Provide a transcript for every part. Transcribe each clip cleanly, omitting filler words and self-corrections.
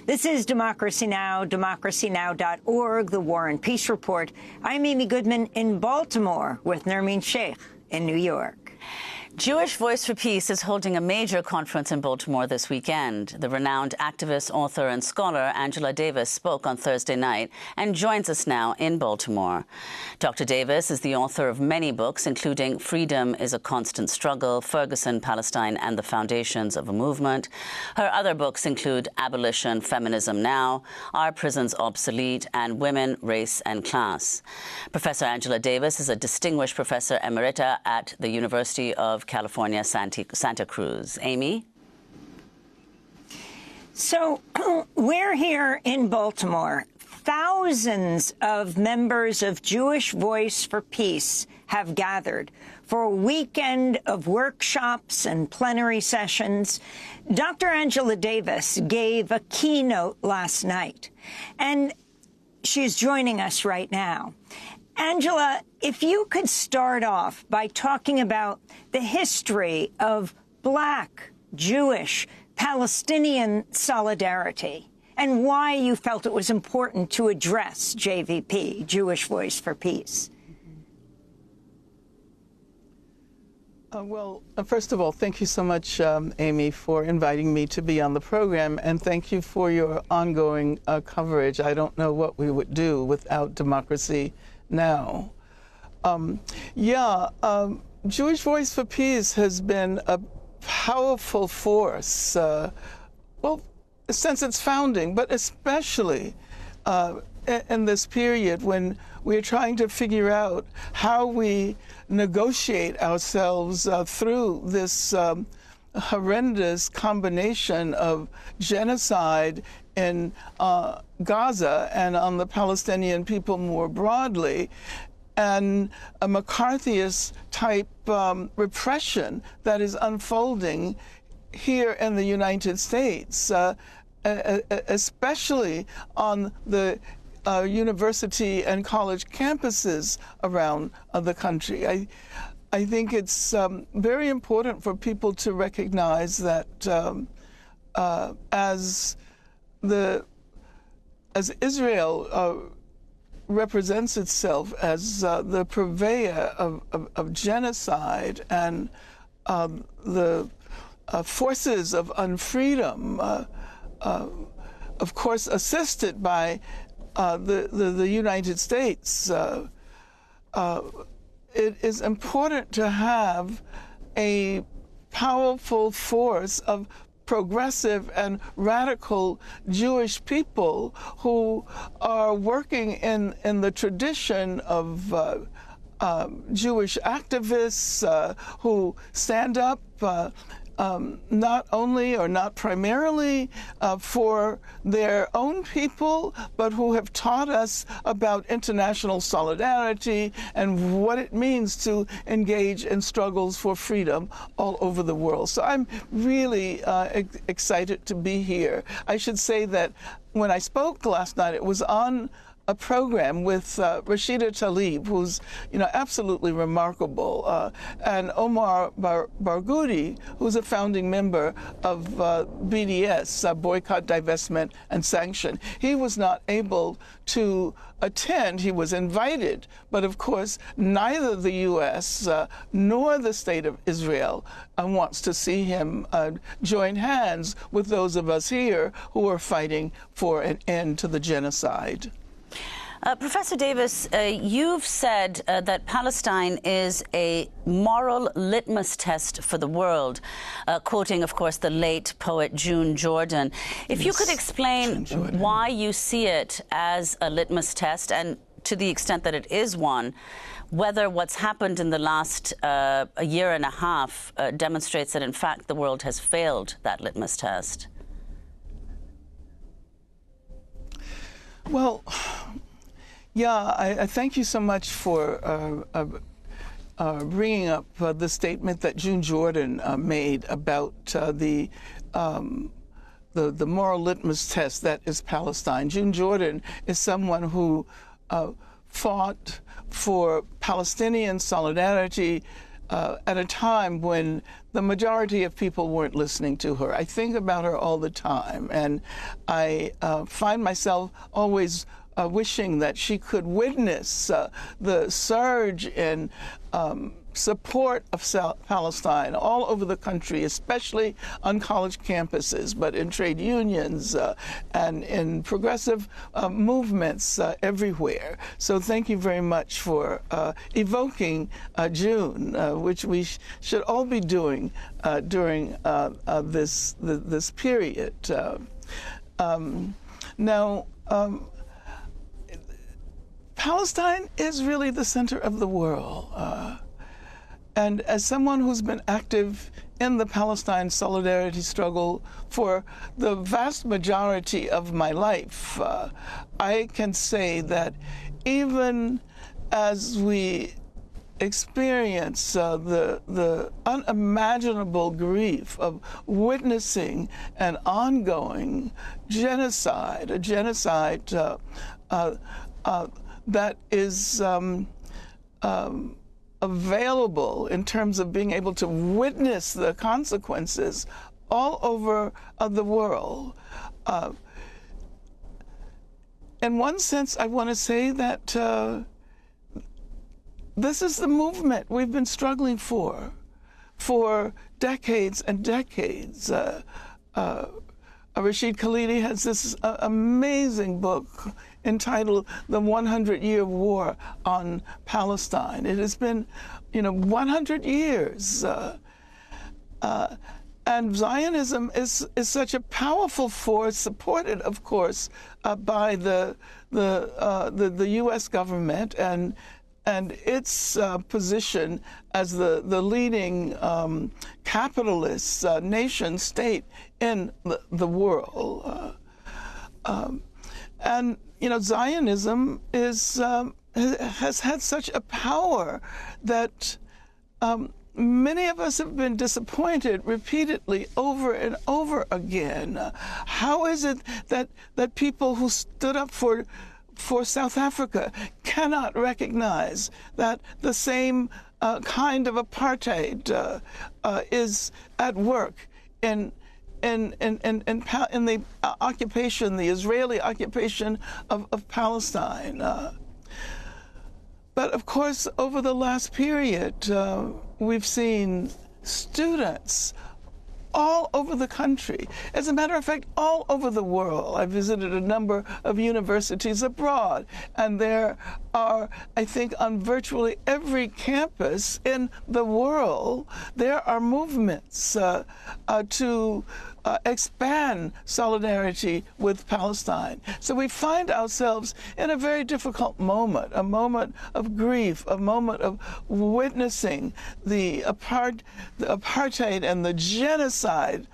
This is Democracy Now!, democracynow.org, the War and Peace Report. I'm Amy Goodman in Baltimore with Nermeen Sheikh in New York. Jewish Voice for Peace is holding a major conference in Baltimore this weekend. The renowned activist, author and scholar Angela Davis spoke on Thursday night and joins us now in Baltimore. Dr. Davis is the author of many books, including Freedom is a Constant Struggle, Ferguson, Palestine and the Foundations of a Movement. Her other books include Abolition, Feminism Now, Are Prisons Obsolete, and Women, Race and Class. Professor Angela Davis is a distinguished professor emerita at the University of California, Santa Cruz. Amy? So we're here in Baltimore. Thousands of members of Jewish Voice for Peace have gathered for a weekend of workshops and plenary sessions. Dr. Angela Davis gave a keynote last night, and she's joining us right now. Angela, if you could start off by talking about the history of Black, Jewish, Palestinian solidarity and why you felt it was important to address JVP, Jewish Voice for Peace. First of all, thank you so much, Amy, for inviting me to be on the program, and thank you for your ongoing coverage. I don't know what we would do without Democracy Now. Jewish Voice for Peace has been a powerful force, since its founding, but especially in this period when we're trying to figure out how we negotiate ourselves through this horrendous combination of genocide in Gaza and on the Palestinian people more broadly, and a McCarthyist-type repression that is unfolding here in the United States, especially on the university and college campuses around the country. I think it's very important for people to recognize that as Israel represents itself as the purveyor of genocide and the forces of unfreedom, of course assisted by the United States, it is important to have a powerful force of progressive and radical Jewish people who are working in the tradition of Jewish activists who stand up not only or not primarily for their own people, but who have taught us about international solidarity and what it means to engage in struggles for freedom all over the world. So I'm really excited to be here. I should say that when I spoke last night, it was on a program with Rashida Tlaib, who's absolutely remarkable, and Omar Barghouti, who's a founding member of BDS, Boycott, Divestment, and Sanction. He was not able to attend. He was invited, but of course, neither the U.S. Nor the State of Israel wants to see him join hands with those of us here who are fighting for an end to the genocide. Professor Davis, you've said that Palestine is a moral litmus test for the world, quoting, of course, the late poet June Jordan. If you could explain why you see it as a litmus test, and to the extent that it is one, whether what's happened in the last a year and a half demonstrates that, in fact, the world has failed that litmus test. Well, yeah, I thank you so much for bringing up the statement that June Jordan made about the moral litmus test that is Palestine. June Jordan is someone who fought for Palestinian solidarity at a time when the majority of people weren't listening to her. I think about her all the time, and I find myself always wishing that she could witness the surge in support of Palestine all over the country, especially on college campuses, but in trade unions and in progressive movements everywhere. So thank you very much for evoking June, which we should all be doing during this period. Now, Palestine is really the center of the world. And as someone who's been active in the Palestine solidarity struggle for the vast majority of my life, I can say that even as we experience the unimaginable grief of witnessing an ongoing genocide, a genocide that is available in terms of being able to witness the consequences all over the world. In one sense, I want to say that this is the movement we've been struggling for decades and decades. Rashid Khalidi has this amazing book entitled The 100-Year War on Palestine. It has been, 100 years. And Zionism is such a powerful force, supported, of course, by the U.S. government and its position as the leading capitalist nation state in the world. And Zionism has had such a power that many of us have been disappointed repeatedly over and over again. How is it that people who stood up for South Africa cannot recognize that the same kind of apartheid is at work in the occupation, the Israeli occupation of Palestine? But of course, over the last period, we've seen students all over the country. As a matter of fact, all over the world. I visited a number of universities abroad, and there are, I think, on virtually every campus in the world, there are movements to expand solidarity with Palestine. So we find ourselves in a very difficult moment, a moment of grief, a moment of witnessing the apartheid and the genocide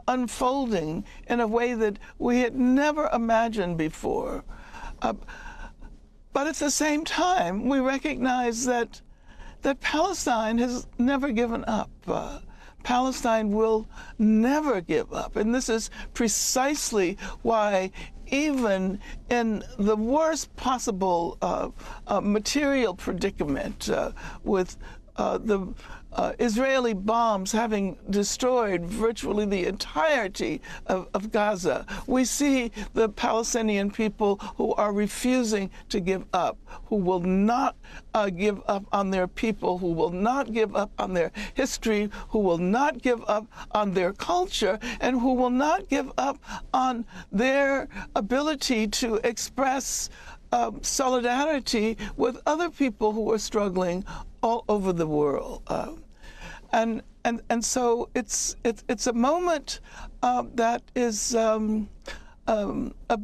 unfolding in a way that we had never imagined before. But at the same time, we recognize that Palestine has never given up. Palestine will never give up. And this is precisely why, even in the worst possible material predicament, with the Israeli bombs having destroyed virtually the entirety of Gaza, we see the Palestinian people who are refusing to give up, who will not give up on their people, who will not give up on their history, who will not give up on their culture, and who will not give up on their ability to express solidarity with other people who are struggling all over the world. And so it's a moment that is a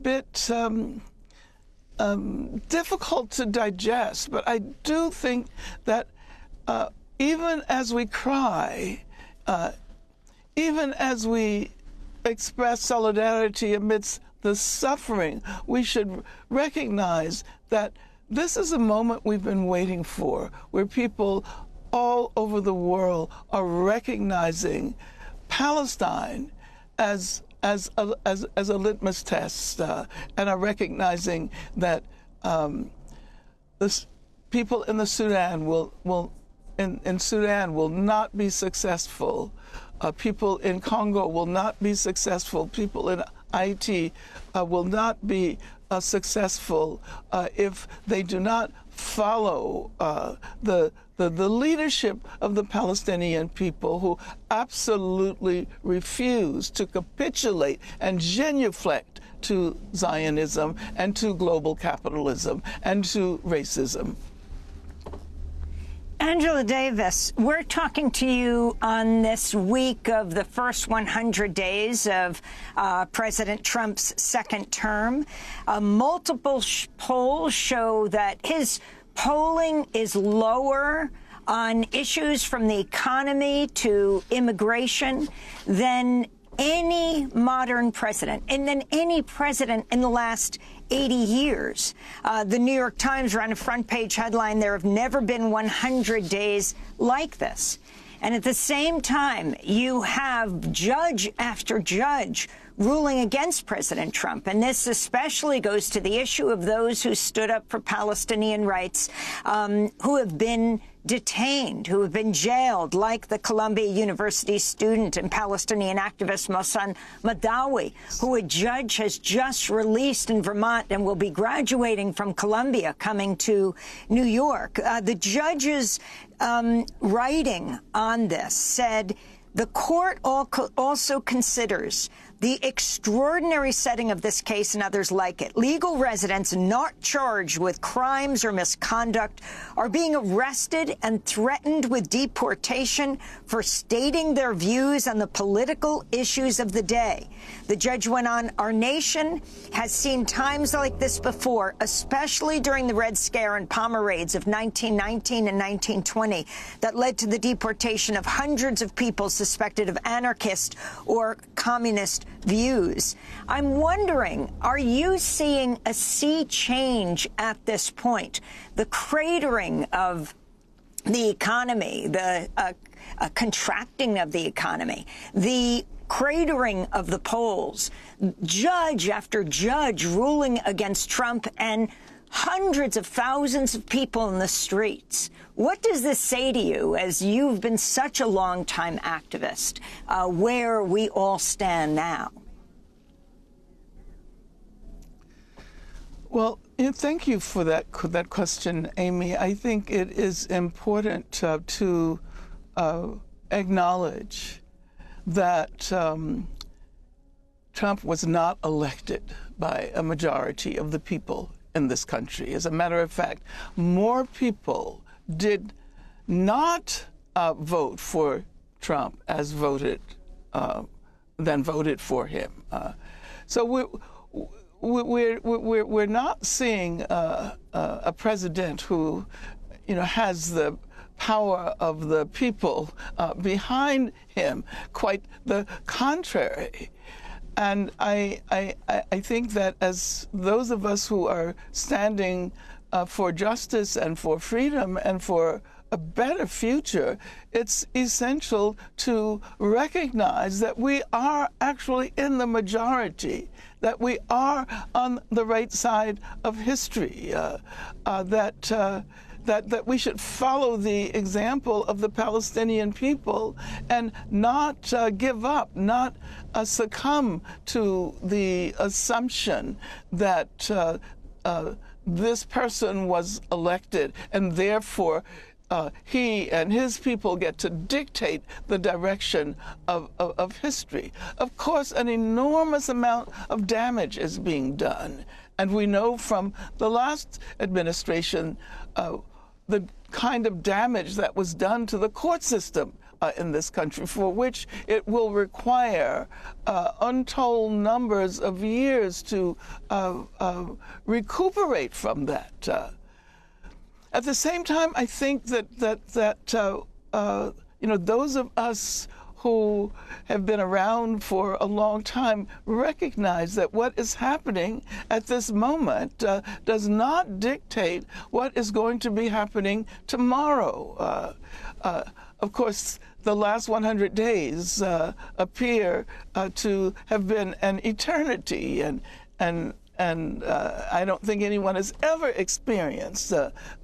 bit difficult to digest, but I do think that even as we cry, even as we express solidarity amidst the suffering, we should recognize that this is a moment we've been waiting for, where people all over the world are recognizing Palestine as a litmus test, and are recognizing that the people in the Sudan will in Sudan will not be successful. People in Congo will not be successful. People in Haiti will not be successful if they do not follow the leadership of the Palestinian people, who absolutely refuse to capitulate and genuflect to Zionism and to global capitalism and to racism. Angela Davis, we're talking to you on this week of the first 100 days of President Trump's second term. Multiple polls show that his polling is lower on issues from the economy to immigration than any modern president, and than any president in the last 80 years. The New York Times ran a front-page headline, "There have never been 100 days like this." And at the same time, you have judge after judge ruling against President Trump. And this especially goes to the issue of those who stood up for Palestinian rights, who have been detained, who have been jailed, like the Columbia University student and Palestinian activist Mohsen Madawi, who a judge has just released in Vermont and will be graduating from Columbia, coming to New York. The judge's writing on this said, the court also considers the extraordinary setting of this case and others like it. Legal residents not charged with crimes or misconduct are being arrested and threatened with deportation for stating their views on the political issues of the day. The judge went on, our nation has seen times like this before, especially during the Red Scare and Palmer raids of 1919 and 1920 that led to the deportation of hundreds of people suspected of anarchist or communist views. I'm wondering, are you seeing a sea change at this point? The cratering of the economy, the contracting of the economy, the cratering of the polls, judge after judge ruling against Trump, and hundreds of thousands of people in the streets. What does this say to you, as you've been such a long-time activist, where we all stand now? Well, thank you for that question, Amy. I think it is important to acknowledge that Trump was not elected by a majority of the people in this country. As a matter of fact, more people did not vote for Trump as voted than voted for him. So we're not seeing a president who, has the power of the people behind him. Quite the contrary. And I think that as those of us who are standing for justice and for freedom and for a better future, it's essential to recognize that we are actually in the majority, that we are on the right side of history, that we should follow the example of the Palestinian people and not give up, not succumb to the assumption that this person was elected and therefore he and his people get to dictate the direction of history. Of course, an enormous amount of damage is being done. And we know from the last administration the kind of damage that was done to the court system in this country, for which it will require untold numbers of years to recuperate from that. At the same time, I think that those of us who have been around for a long time recognize that what is happening at this moment does not dictate what is going to be happening tomorrow. Of course, the last 100 days appear to have been an eternity, and And I don't think anyone has ever experienced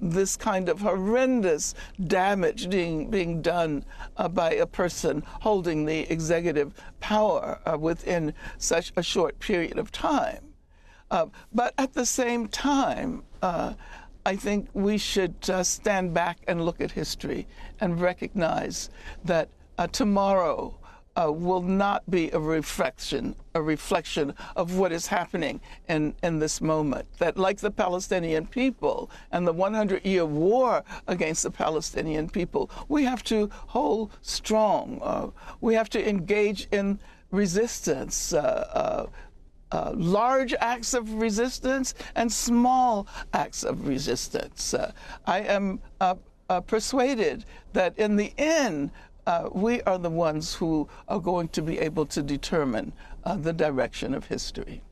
this kind of horrendous damage being done by a person holding the executive power within such a short period of time. But at the same time, I think we should stand back and look at history and recognize that tomorrow will not be a reflection of what is happening in this moment. That like the Palestinian people and the 100-year war against the Palestinian people, we have to hold strong. We have to engage in resistance, large acts of resistance and small acts of resistance. I am persuaded that in the end, we are the ones who are going to be able to determine the direction of history.